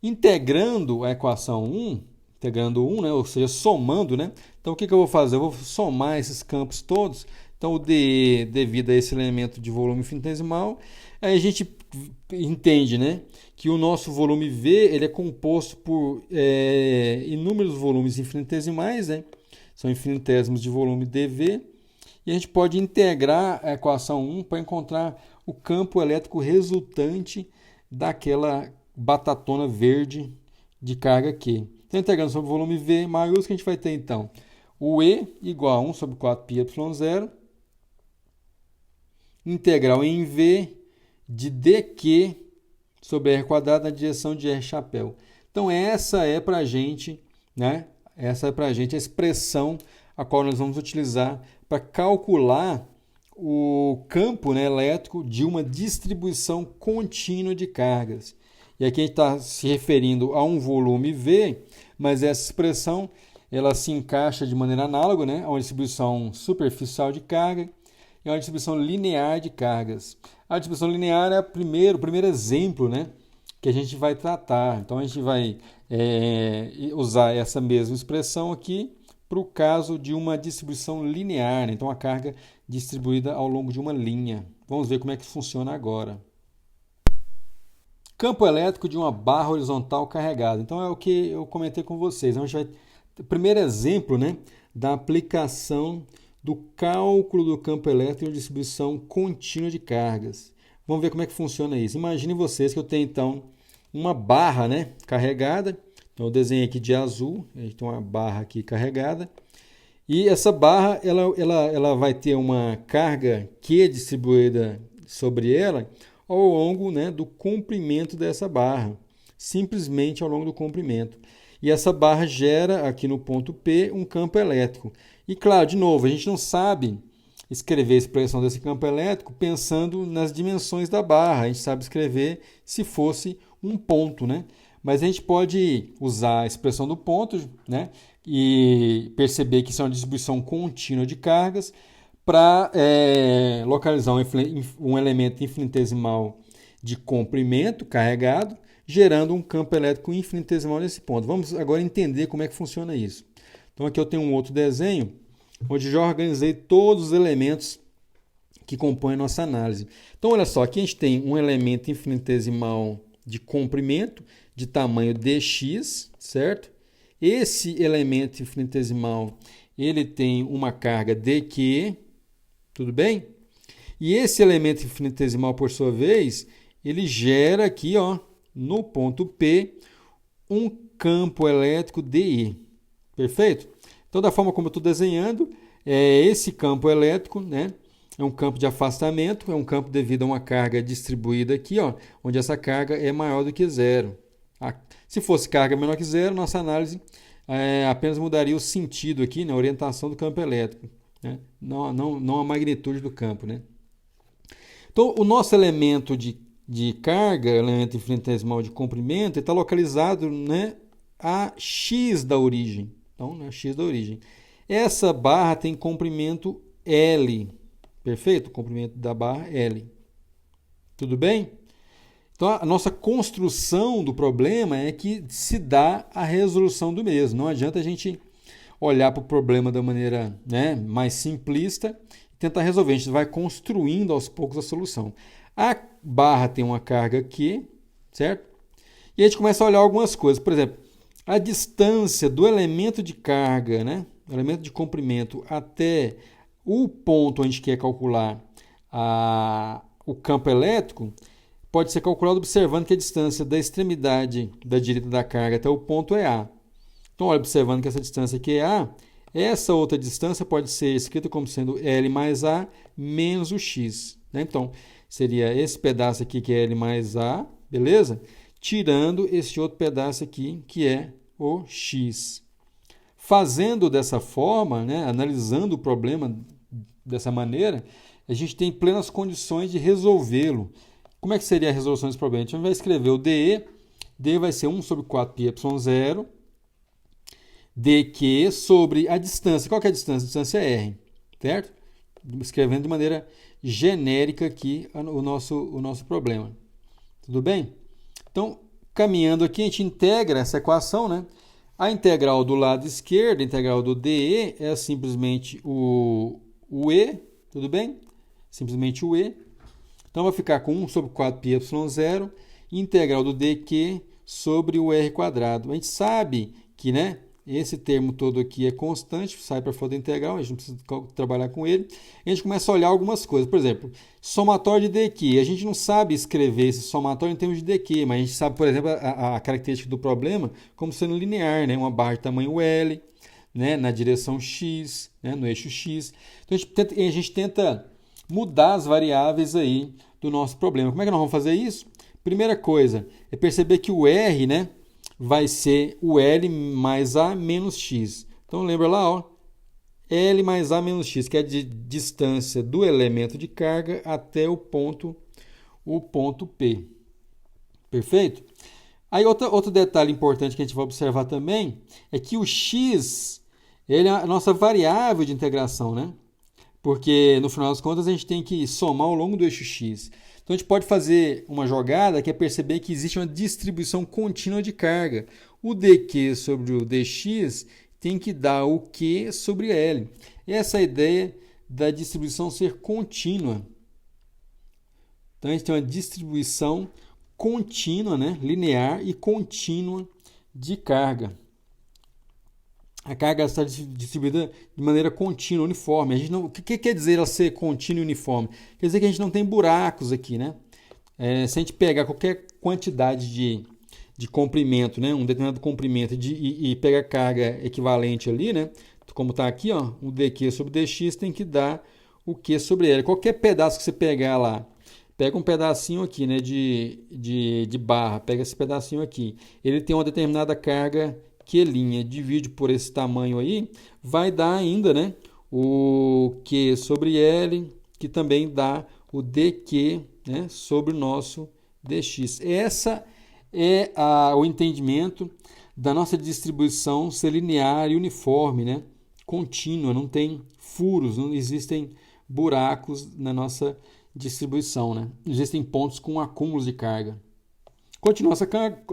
Integrando a equação 1, integrando 1, né, ou seja, somando, né? Então o que eu vou fazer? Eu vou somar esses campos todos. Então o DE devido a esse elemento de volume infinitesimal, aí a gente entende, né, que o nosso volume V ele é composto por inúmeros volumes infinitesimais, né? São infinitésimos de volume dV. E a gente pode integrar a equação 1 para encontrar o campo elétrico resultante daquela batatona verde de carga Q. Então, integrando sobre o volume V maiúsculo, a gente vai ter, então, o E igual a 1 sobre 4πy0, integral em V de dq sobre r quadrado na direção de r chapéu. Então, essa é para a gente, né? Essa é para a gente a expressão a qual nós vamos utilizar para calcular o campo, né, elétrico de uma distribuição contínua de cargas. E aqui a gente está se referindo a um volume V, mas essa expressão ela se encaixa de maneira análoga, né, a uma distribuição superficial de carga e a uma distribuição linear de cargas. A distribuição linear é o primeiro exemplo, né, que a gente vai tratar. Então a gente vai usar essa mesma expressão aqui para o caso de uma distribuição linear, né? Então a carga distribuída ao longo de uma linha. Vamos ver como é que funciona agora. Campo elétrico de uma barra horizontal carregada. Então é o que eu comentei com vocês. Então, a gente vai primeiro exemplo, né, da aplicação do cálculo do campo elétrico em distribuição contínua de cargas. Vamos ver como é que funciona isso. Imaginem vocês que eu tenho então uma barra, né, carregada. Então eu desenhei aqui de azul, a gente tem uma barra aqui carregada. E essa barra ela vai ter uma carga Q distribuída sobre ela ao longo, né, do comprimento dessa barra. Simplesmente ao longo do comprimento. E essa barra gera aqui no ponto P um campo elétrico. E claro, de novo, a gente não sabe escrever a expressão desse campo elétrico pensando nas dimensões da barra. A gente sabe escrever se fosse um ponto, né? Mas a gente pode usar a expressão do ponto, né, e perceber que isso é uma distribuição contínua de cargas para localizar um elemento infinitesimal de comprimento carregado, gerando um campo elétrico infinitesimal nesse ponto. Vamos agora entender como é que funciona isso. Então aqui eu tenho um outro desenho, onde já organizei todos os elementos que compõem a nossa análise. Então olha só, aqui a gente tem um elemento infinitesimal de comprimento, de tamanho dx, certo? Esse elemento infinitesimal, ele tem uma carga dq, tudo bem? E esse elemento infinitesimal, por sua vez, ele gera aqui, ó, no ponto P, um campo elétrico dE, perfeito? Então, da forma como eu estou desenhando, esse campo elétrico, né, é um campo de afastamento, é um campo devido a uma carga distribuída aqui, ó, onde essa carga é maior do que zero. Se fosse carga menor que zero, nossa análise apenas mudaria o sentido aqui, na orientação do campo elétrico, né? Não a magnitude do campo, né? Então, o nosso elemento de carga, elemento infinitesimal de comprimento, está localizado, né, a x da origem. Então, né, x da origem. Essa barra tem comprimento L, perfeito? O comprimento da barra L. Tudo bem? Então, a nossa construção do problema é que se dá a resolução do mesmo. Não adianta a gente olhar para o problema da maneira, né, mais simplista e tentar resolver. A gente vai construindo aos poucos a solução. A barra tem uma carga Q, certo? E a gente começa a olhar algumas coisas. Por exemplo, a distância do elemento de carga, né, o elemento de comprimento até o ponto onde a gente quer calcular o campo elétrico, pode ser calculado observando que a distância da extremidade da direita da carga até o ponto é A. Então, olha, observando que essa distância aqui é A, essa outra distância pode ser escrita como sendo L mais A menos o X, né? Então, seria esse pedaço aqui que é L mais A, beleza? Tirando esse outro pedaço aqui que é o X. Fazendo dessa forma, né, analisando o problema dessa maneira, a gente tem plenas condições de resolvê-lo. Como é que seria a resolução desse problema? A gente vai escrever o DE vai ser 1 sobre 4πy0, dq sobre a distância. Qual que é a distância? A distância é r, certo? Escrevendo de maneira genérica aqui o nosso problema. Tudo bem? Então, caminhando aqui, a gente integra essa equação, né? A integral do lado esquerdo, a integral do dE, é simplesmente o e, tudo bem? Simplesmente o e. Então, vai ficar com 1 sobre 4πy0, integral do dq sobre o r quadrado. A gente sabe que, né, esse termo todo aqui é constante, sai para fora da integral, a gente não precisa trabalhar com ele. A gente começa a olhar algumas coisas. Por exemplo, somatório de dq. A gente não sabe escrever esse somatório em termos de dq, mas a gente sabe, por exemplo, a característica do problema como sendo linear, né? Uma barra de tamanho L, né? Na direção x, né? No eixo x. Então, a gente tenta mudar as variáveis aí do nosso problema. Como é que nós vamos fazer isso? Primeira coisa é perceber que o r, né, vai ser o L mais A menos X. Então, lembra lá, ó, L mais A menos X, que é a distância do elemento de carga até o ponto P. Perfeito? Aí, outro detalhe importante que a gente vai observar também é que o X ele é a nossa variável de integração, né? Porque, no final das contas, a gente tem que somar ao longo do eixo X. Então, a gente pode fazer uma jogada que é perceber que existe uma distribuição contínua de carga. O dq sobre o dx tem que dar o q sobre L. Essa é a ideia da distribuição ser contínua. Então, a gente tem uma distribuição contínua, né? Linear e contínua de carga. A carga está distribuída de maneira contínua, uniforme. A gente não, o que quer dizer ela ser contínua e uniforme? Quer dizer que a gente não tem buracos aqui, né? Se a gente pegar qualquer quantidade de comprimento, né? Um determinado comprimento e pegar carga equivalente ali, né? Como está aqui, ó, o dq sobre dx tem que dar o q sobre L. Qualquer pedaço que você pegar lá, pega um pedacinho aqui, né, de barra, pega esse pedacinho aqui. Ele tem uma determinada carga Q', divide por esse tamanho aí, vai dar ainda, né, o Q sobre L, que também dá o dQ, né, sobre o nosso dx. Essa é o entendimento da nossa distribuição ser linear e uniforme, né, contínua, não tem furos, não existem buracos na nossa distribuição, né? Existem pontos com acúmulos de carga. Continua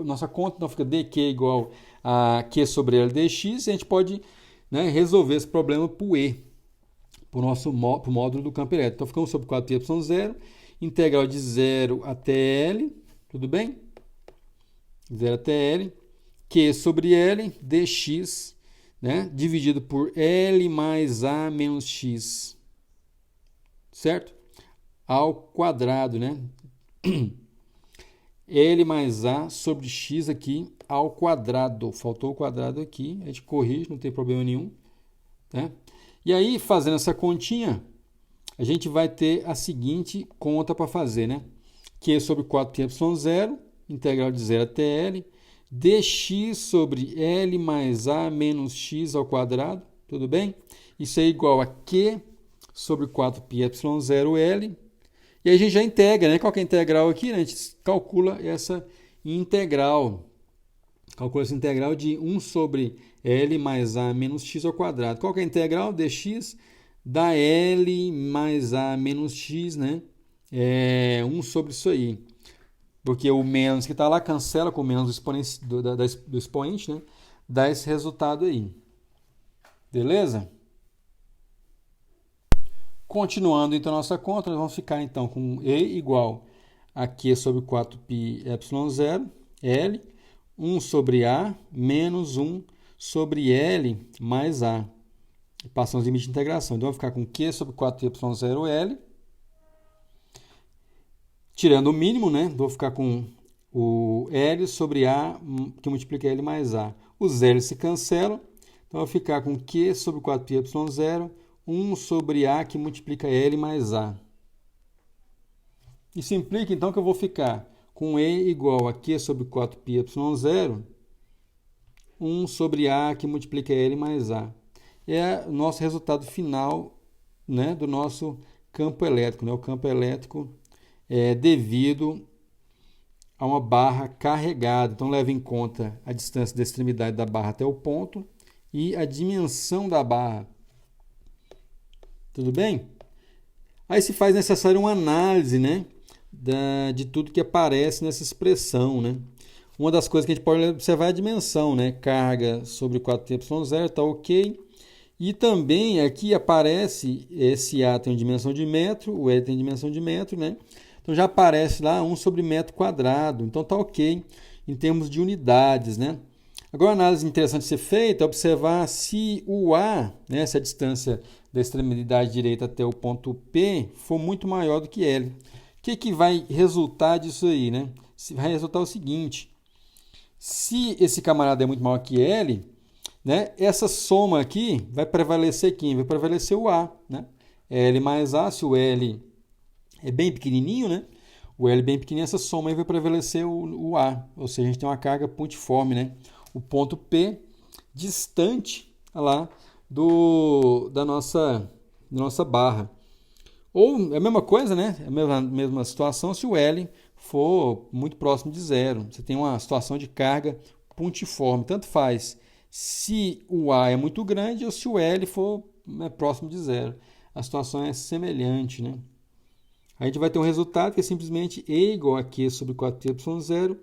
nossa conta, então fica dq igual a q sobre L dx, e a gente pode, né, resolver esse problema para o E, para o módulo do campo elétrico. Então, ficamos sobre 4πy0, integral de 0 até L, tudo bem? 0 até L, q sobre L dx, né, dividido por L mais A menos x, certo? Ao quadrado, né? L mais A sobre x aqui ao quadrado. Faltou o quadrado aqui, a gente corrige, não tem problema nenhum, né? E aí, fazendo essa continha, a gente vai ter a seguinte conta para fazer, né? Q sobre 4πy0, integral de 0 até L, dx sobre L mais A menos x ao quadrado, tudo bem? Isso é igual a Q sobre 4πy0L. E aí a gente já integra, né? Qual que é a integral aqui? A gente calcula essa integral. Calcula essa integral de 1 sobre L mais A menos x ao quadrado. Qual que é a integral? Dx da L mais A menos x, né? 1 sobre isso aí. Porque o menos que está lá cancela com o menos do expoente, né? Dá esse resultado aí. Beleza? Continuando então a nossa conta, nós vamos ficar então com E igual a Q sobre 4πy0, L, 1 sobre A menos 1 sobre L mais A. Passamos o limite de integração. Então, vai ficar com Q sobre 4πy0L. Tirando o mínimo, né? Vou ficar com o L sobre A, que multiplica L mais A. Os L se cancelam. Então, vai ficar com Q sobre 4πy0, 1 sobre A, que multiplica L mais A. Isso implica, então, que eu vou ficar com E igual a Q sobre 4πy0, 1 sobre A, que multiplica L mais A. É o nosso resultado final, né, do nosso campo elétrico. Né? O campo elétrico é devido a uma barra carregada. Então, leva em conta a distância da extremidade da barra até o ponto e a dimensão da barra. Tudo bem? Aí se faz necessário uma análise, né, de tudo que aparece nessa expressão, né? Uma das coisas que a gente pode observar é a dimensão, né? Carga sobre 4π0, está ok. E também aqui aparece, esse A tem dimensão de metro, o E tem dimensão de metro, né? Então já aparece lá 1 sobre metro quadrado. Então está ok em termos de unidades, né? Agora, uma análise interessante de ser feita é observar se o A, né, se a distância da extremidade direita até o ponto P for muito maior do que L. O que vai resultar disso aí, né? Vai resultar o seguinte: se esse camarada é muito maior que L, né, essa soma aqui vai prevalecer quem? Vai prevalecer o A, né? L mais A, se o L é bem pequenininho, né? O L bem pequenininho, essa soma aí vai prevalecer o A. Ou seja, a gente tem uma carga pontiforme, né? O ponto P distante lá da nossa barra. Ou é a mesma coisa, né? É a mesma situação se o L for muito próximo de zero. Você tem uma situação de carga pontiforme. Tanto faz se o A é muito grande ou se o L for, né, próximo de zero. A situação é semelhante, né? A gente vai ter um resultado que é simplesmente E igual a Q sobre 4π0,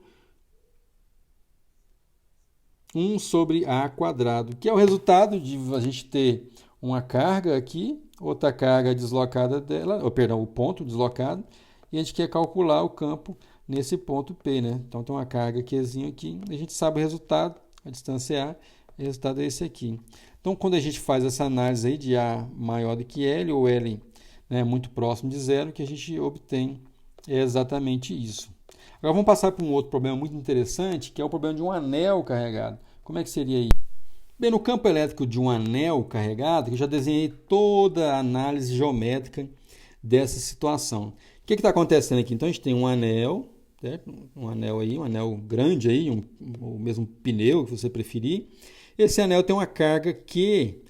1 sobre A quadrado, que é o resultado de a gente ter uma carga aqui, outra carga deslocada dela, o ponto deslocado, e a gente quer calcular o campo nesse ponto P, né? Então tem uma carga Qzinho aqui, e a gente sabe o resultado, a distância A, o resultado é esse aqui. Então quando a gente faz essa análise aí de A maior do que L, ou L, né, muito próximo de zero, o que a gente obtém é exatamente isso. Agora vamos passar para um outro problema muito interessante, que é o problema de um anel carregado. Como é que seria isso? Bem, no campo elétrico de um anel carregado, eu já desenhei toda a análise geométrica dessa situação. O que está acontecendo aqui? Então a gente tem um anel, certo? Um anel aí, um anel grande aí, ou mesmo pneu, que você preferir. Esse anel tem uma carga Q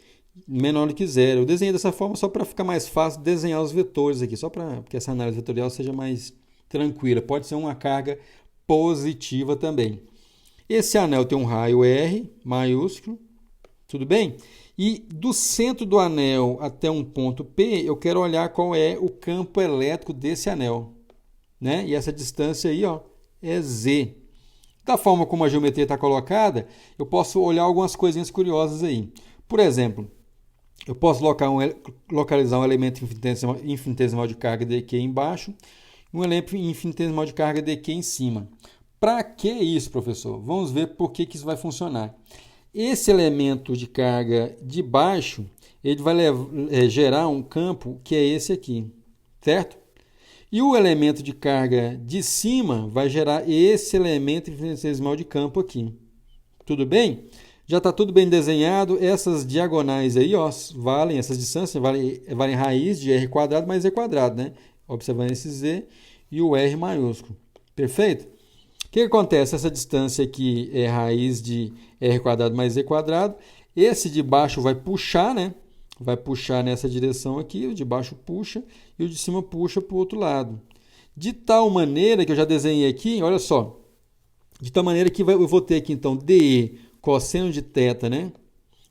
menor do que zero. Eu desenhei dessa forma só para ficar mais fácil desenhar os vetores aqui, só para que essa análise vetorial seja mais tranquila. Pode ser uma carga positiva também. Esse anel tem um raio R maiúsculo, tudo bem? E do centro do anel até um ponto P, eu quero olhar qual é o campo elétrico desse anel, né? E essa distância aí, ó, é Z. Da forma como a geometria está colocada, eu posso olhar algumas coisinhas curiosas aí. Por exemplo, eu posso localizar um elemento infinitesimal de carga dQ embaixo e um elemento infinitesimal de carga dQ em cima. Para que isso, professor? Vamos ver por que isso vai funcionar. Esse elemento de carga de baixo, ele vai gerar um campo que é esse aqui, certo? E o elemento de carga de cima vai gerar esse elemento infinitesimal de campo aqui. Tudo bem? Já está tudo bem desenhado. Essas diagonais aí, ó, valem, essas distâncias valem raiz de R quadrado mais E quadrado, né? Observando esse Z e o R maiúsculo. Perfeito? O que acontece? Essa distância aqui é raiz de R quadrado mais E quadrado. Esse de baixo vai puxar, né? Vai puxar nessa direção aqui, o de baixo puxa e o de cima puxa para o outro lado. De tal maneira que eu já desenhei aqui, olha só, de tal maneira que eu vou ter aqui então DE cosseno de θ, né?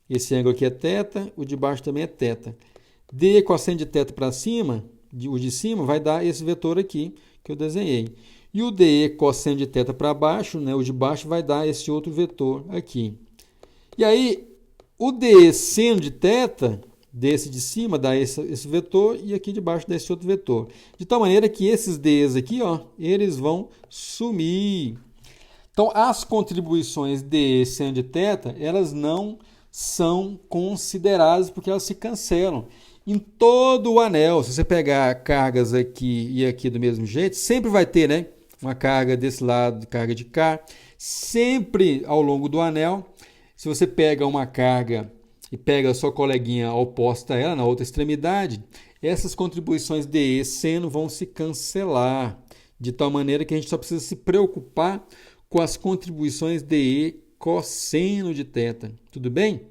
Esse ângulo aqui é θ, o de baixo também é θ. DE cosseno de θ para cima, o de cima vai dar esse vetor aqui que eu desenhei. E o DE cosseno de θ para baixo, né? O de baixo vai dar esse outro vetor aqui. E aí, o DE seno de θ, desse de cima, dá esse vetor, e aqui de baixo dá esse outro vetor. De tal maneira que esses Ds aqui, ó, eles vão sumir. Então, as contribuições DE seno de θ, elas não são consideradas porque elas se cancelam. Em todo o anel, se você pegar cargas aqui e aqui do mesmo jeito, sempre vai ter, né, uma carga desse lado, carga de cá. Sempre ao longo do anel, se você pega uma carga e pega a sua coleguinha oposta a ela, na outra extremidade, essas contribuições DE seno vão se cancelar, de tal maneira que a gente só precisa se preocupar com as contribuições DE cosseno de θ. Tudo bem?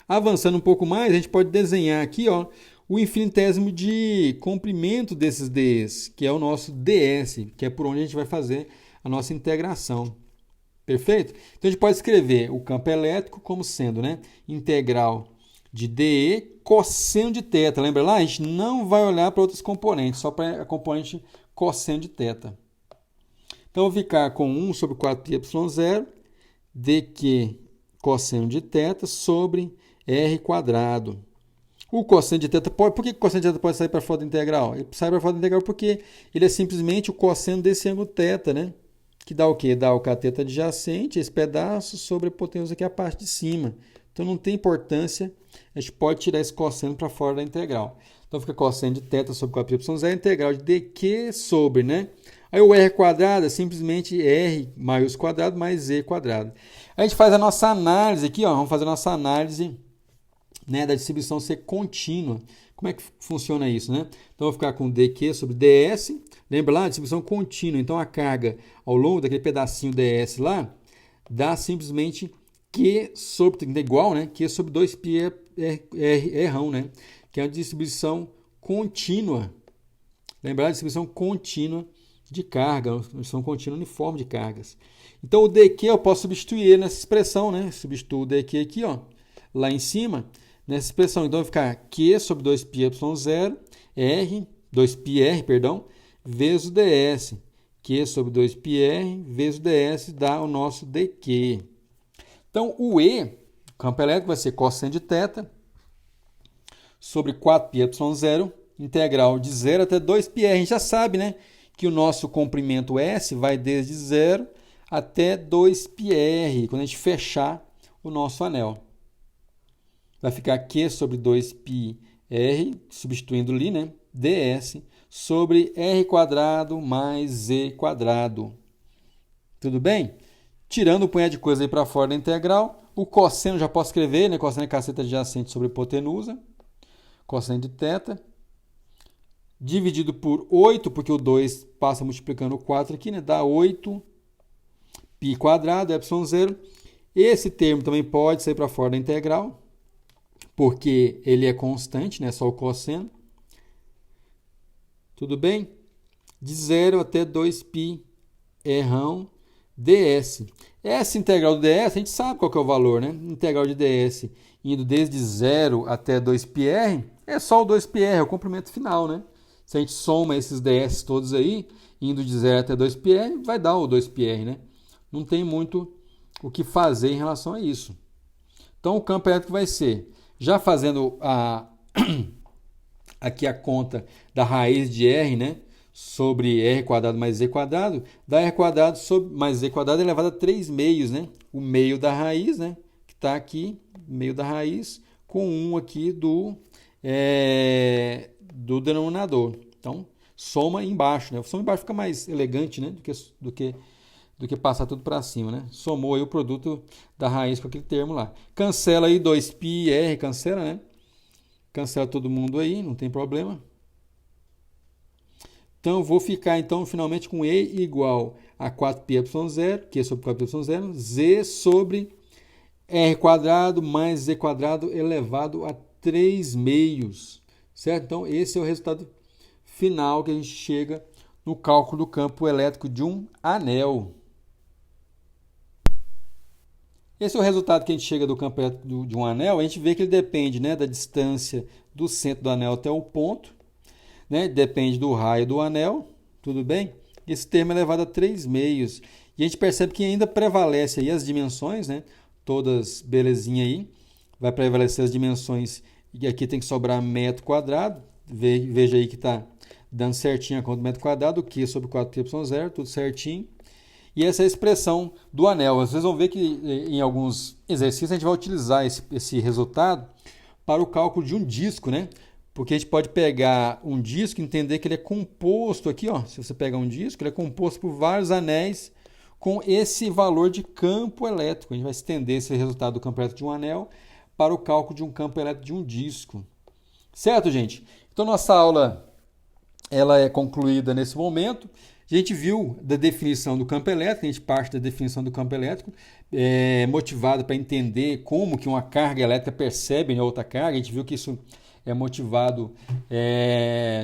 Avançando um pouco mais, a gente pode desenhar aqui, ó, o infinitésimo de comprimento desses Ds, que é o nosso ds, que é por onde a gente vai fazer a nossa integração. Perfeito? Então a gente pode escrever o campo elétrico como sendo, né, integral de dE cosseno de θ. Lembra lá? A gente não vai olhar para outros componentes, só para a componente cosseno de θ. Então, eu vou ficar com 1 sobre 4πy0 dq cosseno de θ sobre r quadrado. O cosseno de θ pode... Por que o cosseno de θ pode sair para fora da integral? Ele sai para fora da integral porque ele é simplesmente o cosseno desse ângulo θ, né? Que dá o quê? Dá o cateto adjacente, esse pedaço, sobre a hipotenusa, que é a parte de cima. Então, não tem importância, a gente pode tirar esse cosseno para fora da integral. Então, fica cosseno de θ sobre 4πy0, integral de dq sobre, né? Aí o r quadrado é simplesmente r maiúsculo quadrado mais e quadrado. A gente faz a nossa análise aqui, ó, vamos fazer a nossa análise, né, da distribuição ser contínua. Como é que funciona isso, né? Então, eu vou ficar com dq sobre ds. Lembra lá? Distribuição contínua. Então, a carga ao longo daquele pedacinho ds lá dá simplesmente Q sobre, tem que ter igual, né? Q sobre 2π rão, né? Que é uma distribuição contínua. Lembrar? Distribuição contínua de carga, uma distribuição contínua uniforme de cargas. Então, o dq eu posso substituir ele nessa expressão, né? Substituo o dq aqui, ó, lá em cima, nessa expressão. Então, vai ficar Q sobre 2πy0, R, 2πr, perdão, vezes o ds. Q sobre 2πr vezes o ds dá o nosso dq. Então, o E, o campo elétrico, vai ser cosseno de θ sobre 4πy0, integral de 0 até 2πr. A gente já sabe, né, que o nosso comprimento S vai desde 0 até 2πr, quando a gente fechar o nosso anel. Vai ficar Q sobre 2πr, substituindo ali, né, ds, sobre r quadrado mais e quadrado. Tudo bem? Tirando o punhado de coisa aí para fora da integral, o cosseno já posso escrever, né? Cosseno é cateto adjacente sobre hipotenusa, cosseno de θ, dividido por 8, porque o 2 passa multiplicando o 4 aqui, né? Dá 8 π quadrado, ε0. Esse termo também pode sair para fora da integral, porque ele é constante, né? Só o cosseno. Tudo bem? De 0 até 2π rão ds. Essa integral do ds, a gente sabe qual que é o valor, né? Integral de ds indo desde 0 até 2πr, é só o 2πr, é o comprimento final, né? Se a gente soma esses ds todos aí, indo de 0 até 2πr, vai dar o 2πr, né? Não tem muito o que fazer em relação a isso. Então, o campo elétrico vai ser, já fazendo aqui a conta da raiz de r, né? Sobre r quadrado mais z quadrado, dá r quadrado sobre mais z quadrado elevado a 3 meios, né? O meio da raiz, né? Que está aqui, meio da raiz, com 1 aqui do denominador. Então, soma embaixo, né? O soma embaixo fica mais elegante, né? Do que passar tudo para cima, né? Somou aí o produto da raiz com aquele termo lá. Cancela aí 2πr, cancela, né? Cancela todo mundo aí, não tem problema. Então, vou ficar, então, finalmente com E igual a 4πy0, Q sobre 4πy0, Z sobre R quadrado mais Z quadrado elevado a 3 meios. Certo? Então, esse é o resultado final que a gente chega no cálculo do campo elétrico de um anel. Esse é o resultado que a gente chega do campo elétrico de um anel. A gente vê que ele depende, né, da distância do centro do anel até o ponto. Né? Depende do raio do anel, tudo bem? Esse termo é elevado a 3 meios. E a gente percebe que ainda prevalece aí as dimensões, né? Todas belezinha aí. Vai prevalecer as dimensões. E aqui tem que sobrar metro quadrado. Veja aí que está dando certinho a conta do metro quadrado. O Q sobre 4πy0, tudo certinho. E essa é a expressão do anel. Vocês vão ver que em alguns exercícios a gente vai utilizar esse resultado para o cálculo de um disco, né? Porque a gente pode pegar um disco e entender que ele é composto aqui, ó. Se você pegar um disco, ele é composto por vários anéis com esse valor de campo elétrico. A gente vai estender esse resultado do campo elétrico de um anel para o cálculo de um campo elétrico de um disco. Certo, gente? Então, nossa aula ela é concluída nesse momento. A gente viu da definição do campo elétrico, a gente parte da definição do campo elétrico, motivado para entender como que uma carga elétrica percebe a outra carga. A gente viu que isso é motivado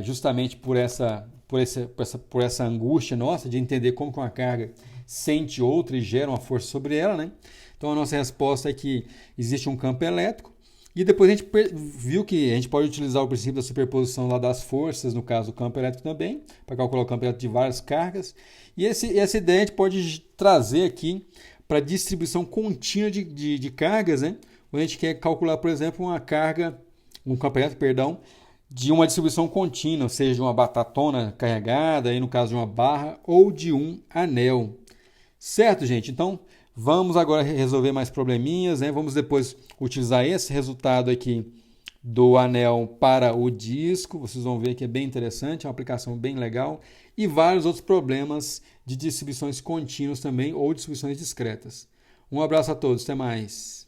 justamente por essa angústia nossa de entender como que uma carga sente outra e gera uma força sobre ela, né? Então a nossa resposta é que existe um campo elétrico. E depois a gente viu que a gente pode utilizar o princípio da superposição lá das forças, no caso do campo elétrico também, para calcular o campo elétrico de várias cargas. E essa ideia a gente pode trazer aqui para a distribuição contínua de cargas, né? Quando a gente quer calcular, por exemplo, uma carga, um campo elétrico, perdão, de uma distribuição contínua, seja de uma batatona carregada, aí no caso de uma barra, ou de um anel. Certo, gente? Então, vamos agora resolver mais probleminhas, né? Vamos depois utilizar esse resultado aqui do anel para o disco. Vocês vão ver que é bem interessante, é uma aplicação bem legal. E vários outros problemas de distribuições contínuas também ou distribuições discretas. Um abraço a todos, até mais.